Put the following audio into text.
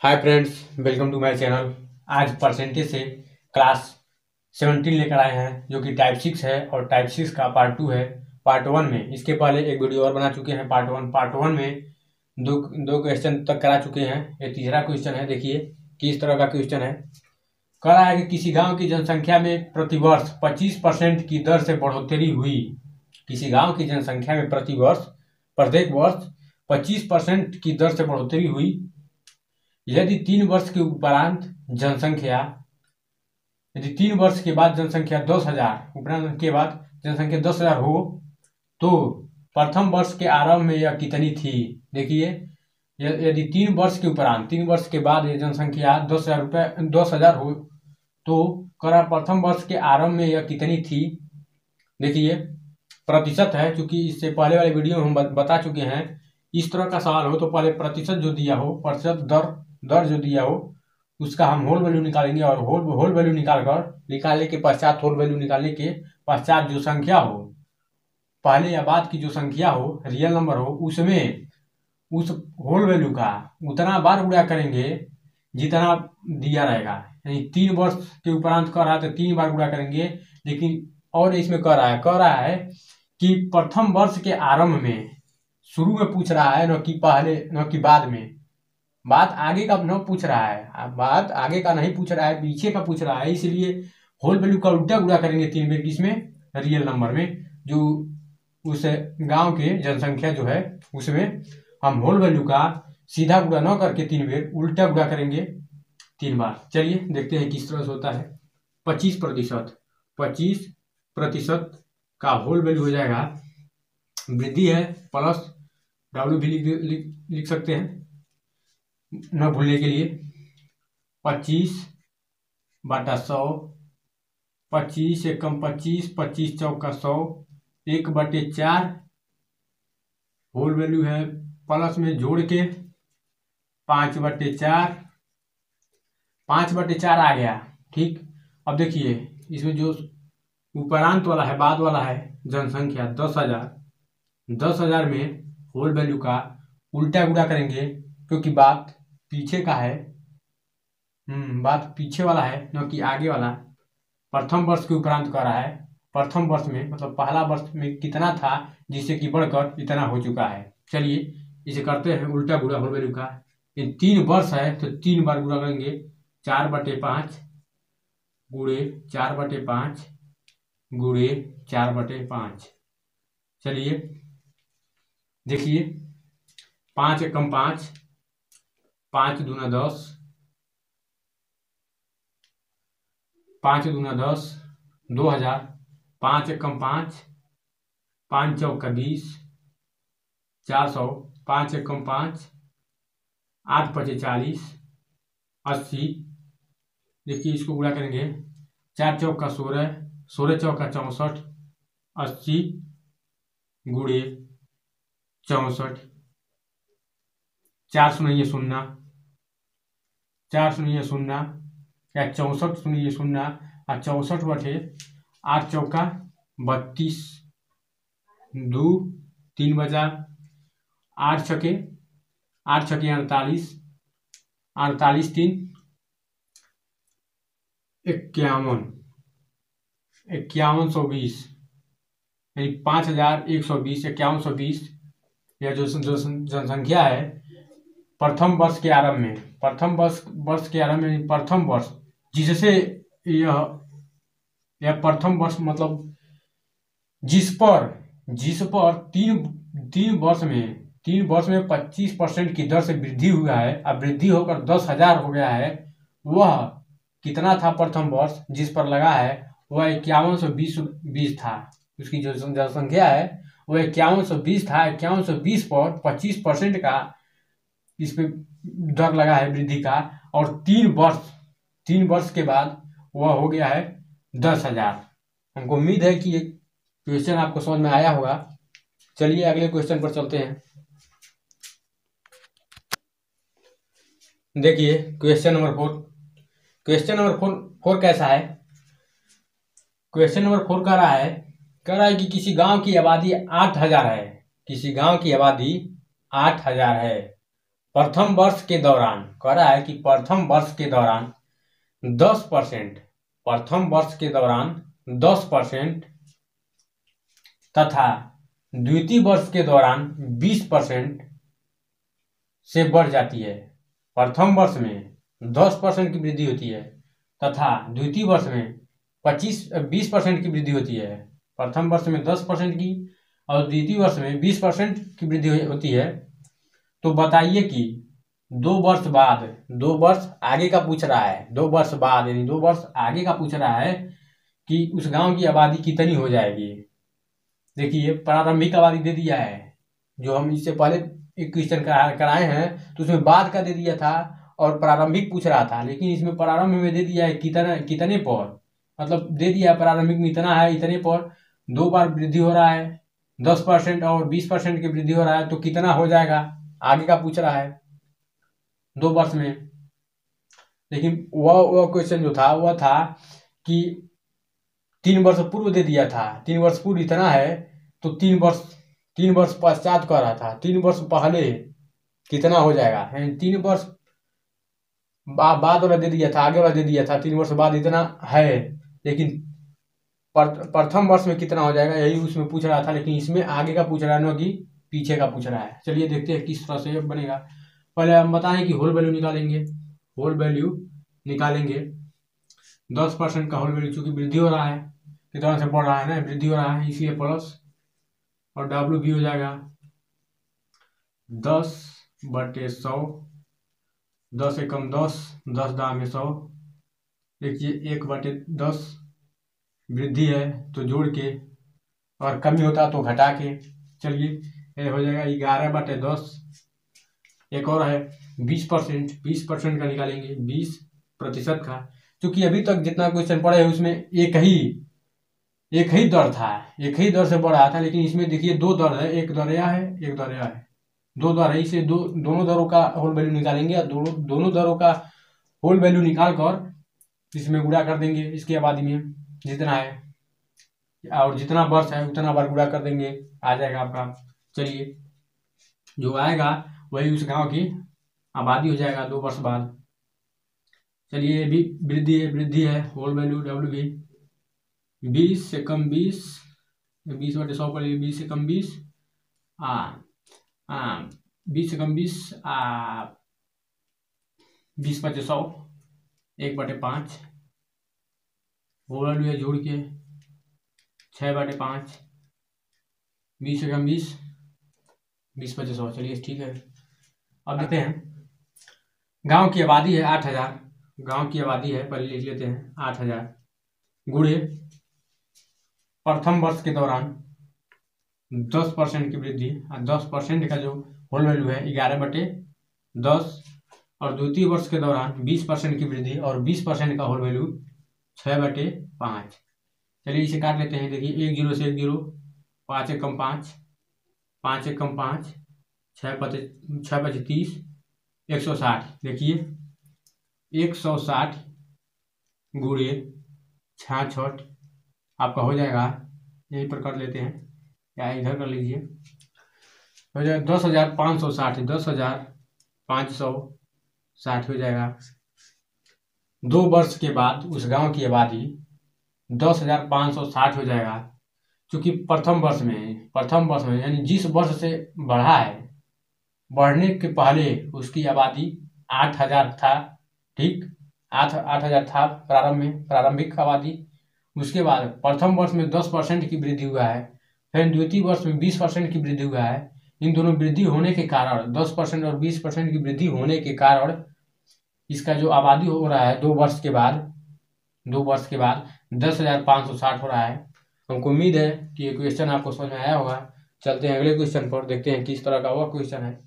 Hi friends, welcome to my channel. आज percentage से class 17 लेकर आए हैं, जो कि टाइप 6 है और टाइप 6 का पार्ट 2 है। पार्ट 1 में इसके पहले एक वीडियो और बना चुके हैं। पार्ट 1 में दो क्वेश्चन तक करा चुके हैं। ये तीसरा क्वेश्चन है। देखिए किस तरह का क्वेश्चन है। कह रहा है कि किसी गांव की जनसंख्या में प्रतिवर्ष 25% की दर से बढ़ोतरी हुई। किसी गांव की जनसंख्या में प्रत्येक वर्ष 25% की दर से बढ़ोतरी हुई यदि 3 वर्ष के उपरांत जनसंख्या यदि 3 वर्ष के बाद जनसंख्या 10,000 उपरांत के बाद जनसंख्या 10,000 हो तो प्रथम वर्ष के आरंभ में यह कितनी थी। देखिए, यदि 3 वर्ष के उपरांत 3 वर्ष के बाद ये जनसंख्या 10,000 हो तो करा प्रथम वर्ष के आरंभ में यह कितनी थी। देखिए प्रतिशत है, क्योंकि इससे पहले वाले वीडियो में हम बता चुके हैं। इस तरह का सवाल हो तो पहले प्रतिशत जो दिया हो, प्रतिशत दर जो दिया हो, उसका हम होल वैल्यू निकालेंगे और होल वैल्यू निकालने के पश्चात होल वैल्यू निकालने के पश्चात जो संख्या हो, पहले या बाद की जो संख्या हो, रियल नंबर हो, उसमें उस होल वैल्यू का उतना बार गुणा करेंगे जितना दिया रहेगा। यानी 3 वर्ष के उपरांत कर रहा है तो 3 बार गुणा करेंगे। लेकिन और इसमें कह रहा है कि प्रथम वर्ष के आरंभ में, शुरू में पूछ रहा है, न कि पहले न कि बाद में। बात आगे का न पूछ रहा है, बात आगे का नहीं पूछ रहा है, पीछे का पूछ रहा है। इसलिए होल वैल्यू का उल्टा गुणा करेंगे 3 बार, किसमें, रियल नंबर में, जो उस गांव के जनसंख्या जो है उसमें हम होल वैल्यू का सीधा गुणा न करके 3 बार उल्टा गुणा करेंगे 3 बार। चलिए देखते हैं किस तरह से होता है। 25% का होल वैल्यू हो जाएगा, वृद्धि है प्लस डब्ल्यू भी लिख सकते हैं न भूलने के लिए। 25/100, 25 एकम 25, 25 चौका 100, 1/4 होल वैल्यू है प्लस में जोड़ के 5/4, 5/4 आ गया। ठीक, अब देखिए इसमें जो उपरांत वाला है, बाद वाला है जनसंख्या 10,000 में होल वैल्यू का उल्टा गुणा करेंगे, क्योंकि बात पीछे का है। बात पीछे वाला है न कि आगे वाला। प्रथम वर्ष के उपरांत कर रहा है। प्रथम वर्ष में मतलब पहला वर्ष में कितना था जिससे कि बढ़कर इतना हो चुका है। चलिए इसे करते हैं उल्टा गुणा होल वैल्यू का। ये 3 वर्ष है तो 3 बार गुणा करेंगे। 4/5 गुणे 4/5 गुणे 4/5। चलिए देखिए, 5 एकम 5, 5 दूना 10, 5 दूना 10, 2,000, 5 एकम 5, 5 चौका 20, 400, 5 एकम 5, 8/5 40, 80। देखिए इसको गुणा करेंगे। 4 चौका 16, 16 चौका 64, 80 गुणे 64। 4 शून्य 0, 4 शून्य 0 या 64 शून्य 0 और 64/8 चौका 32, 2 3 बचा, 8 छके 48, 48 3 51, 5120, यानी 5,120, 5120। यह जो जनसंख्या है प्रथम वर्ष के आरंभ में, प्रथम वर्ष जिससे यह प्रथम वर्ष मतलब जिस पर 3 वर्ष में 25% की दर से वृद्धि हुआ है। अब वृद्धि होकर 10,000 हो गया है। वह कितना था प्रथम वर्ष जिस पर लगा है, वह 5120 था। उसकी जो जनसंख्या है वह 5120 था। 5120 पर 25% का इस पे दर लगा है वृद्धि का, और 3 वर्ष के बाद वह हो गया है 10,000। हमको उम्मीद है कि ये क्वेश्चन आपको समझ में आया होगा। चलिए अगले क्वेश्चन पर चलते हैं। देखिए क्वेश्चन नंबर 4। क्वेश्चन नंबर 4 कैसा है। क्वेश्चन नंबर 4 कह रहा है कि किसी गांव की आबादी 8,000 है। किसी गांव की आबादी 8,000 है। प्रथम वर्ष के दौरान कह रहा है कि प्रथम वर्ष के दौरान 10%, प्रथम वर्ष के दौरान 10% तथा द्वितीय वर्ष के दौरान 20% से बढ़ जाती है। प्रथम वर्ष में 10% की वृद्धि होती है तथा द्वितीय वर्ष में 20% की वृद्धि होती है। प्रथम वर्ष में 10% की और द्वितीय वर्ष में 20% की वृद्धि होती है। तो बताइए कि 2 वर्ष बाद, 2 वर्ष आगे का पूछ रहा है, 2 वर्ष बाद यानी 2 वर्ष आगे का पूछ रहा है कि उस गांव की आबादी कितनी हो जाएगी। देखिए प्रारंभिक आबादी दे दिया है, जो हम इससे पहले एक क्वेश्चन कराए हैं तो उसमें बाद का दे दिया था और प्रारंभिक पूछ रहा था, लेकिन इसमें प्रारंभ में दे दिया है कितने पर, मतलब दे दिया है प्रारंभिक में इतना है, इतने पर 2 बार वृद्धि हो रहा है, 10% और 20% की वृद्धि हो रहा है, तो कितना हो जाएगा आगे का पूछ रहा है 2 वर्ष में। लेकिन वह क्वेश्चन जो था वह था कि 3 वर्ष पूर्व दे दिया था, 3 वर्ष पूर्व इतना है, तो 3 वर्ष पश्चात कह रहा था, 3 वर्ष पहले कितना हो जाएगा, 3 वर्ष बाद वाला दे दिया था, आगे वाला दे दिया था, 3 वर्ष बाद इतना है, लेकिन प्रथम वर्ष में कितना हो जाएगा यही उसमें पूछ रहा था, लेकिन इसमें आगे का पूछ रहा है ना कि पीछे का पूछ रहा है। चलिए देखते हैं किस तरह से बनेगा। पहले हम बताएं कि होल वैल्यू निकालेंगे, होल वैल्यू निकालेंगे 10% का होल वैल्यू, चूंकि वृद्धि हो रहा है, कितना से बढ़ रहा है ना, वृद्धि हो रहा है, इसलिए प्लस और डब्ल्यू भी हो जाएगा 10/100, 10 एकम 10, 10 दाम में 100। देखिए 1/10 वृद्धि है तो जोड़ के, और कमी होता तो घटा के। चलिए ये हो जाएगा 11/10। एक और है 20%, 20% का निकालेंगे, 20% का, क्योंकि अभी तक जितना क्वेश्चन पढ़े है उसमें एक ही दर था, एक ही दर से बढ़ रहा था, लेकिन इसमें देखिए 2 दर है, एक दर यह है, एक दर यह है, 2 दर है, इसे दोनों दरों का होल वैल्यू निकालेंगे और दोनों दरों का होल वैल्यू निकाल कर इसमें गुणा कर देंगे, इसकी आबादी में जितना है और जितना वर्ष है उतना बार गुणा कर देंगे, आ जाएगा आपका। चलिए जो आएगा वही उस गांव की आबादी हो जाएगा 2 वर्ष बाद। चलिए ये भी वृद्धि है, होल वैल्यू डब्ल्यू भी 20 से कम 20, 20/100 पर 20 से कम 20, 20 से कम 20, 20/100, 1/5 होल वैल्यू है, जोड़ के 6/5, 20 से कम 20, 20/100। चलिए ठीक है। अब देखते हैं गांव की आबादी है 8000, गांव की आबादी है, पहले लिख लेते हैं 8000 गुणे प्रथम वर्ष के दौरान 10% की वृद्धि, 10% का जो होल वैल्यू है 11/10, और द्वितीय वर्ष के दौरान 20% की वृद्धि और 20% का होल वैल्यू 6/5। चलिए इसे काट लेते हैं। देखिए 1 0 से 1 0, 5 एकम 5, 5 एकम 5, 6/30, 160। देखिए 160 गुणे 66 आपका हो जाएगा, यहीं पर कर लेते हैं या इधर कर लीजिए, हो जाएगा 10,560, 10,560 हो जाएगा। 2 वर्ष के बाद उस गांव की आबादी 10,560 हो जाएगा, क्योंकि प्रथम वर्ष में यानी जिस वर्ष से बढ़ा है, बढ़ने के पहले उसकी आबादी 8,000 था, ठीक 8,000 था प्रारंभिक आबादी। उसके बाद प्रथम वर्ष में 10% की वृद्धि हुआ है, फिर द्वितीय वर्ष में 20% की वृद्धि हुआ है। इन दोनों वृद्धि होने के कारण 10% और 20% की वृद्धि होने के कारण इसका जो आबादी हो रहा है 2 वर्ष के बाद 10,560 हो रहा है। हमको उम्मीद है कि ये क्वेश्चन आपको समझ में आया होगा। चलते हैं अगले क्वेश्चन पर, देखते हैं किस तरह का वह क्वेश्चन है।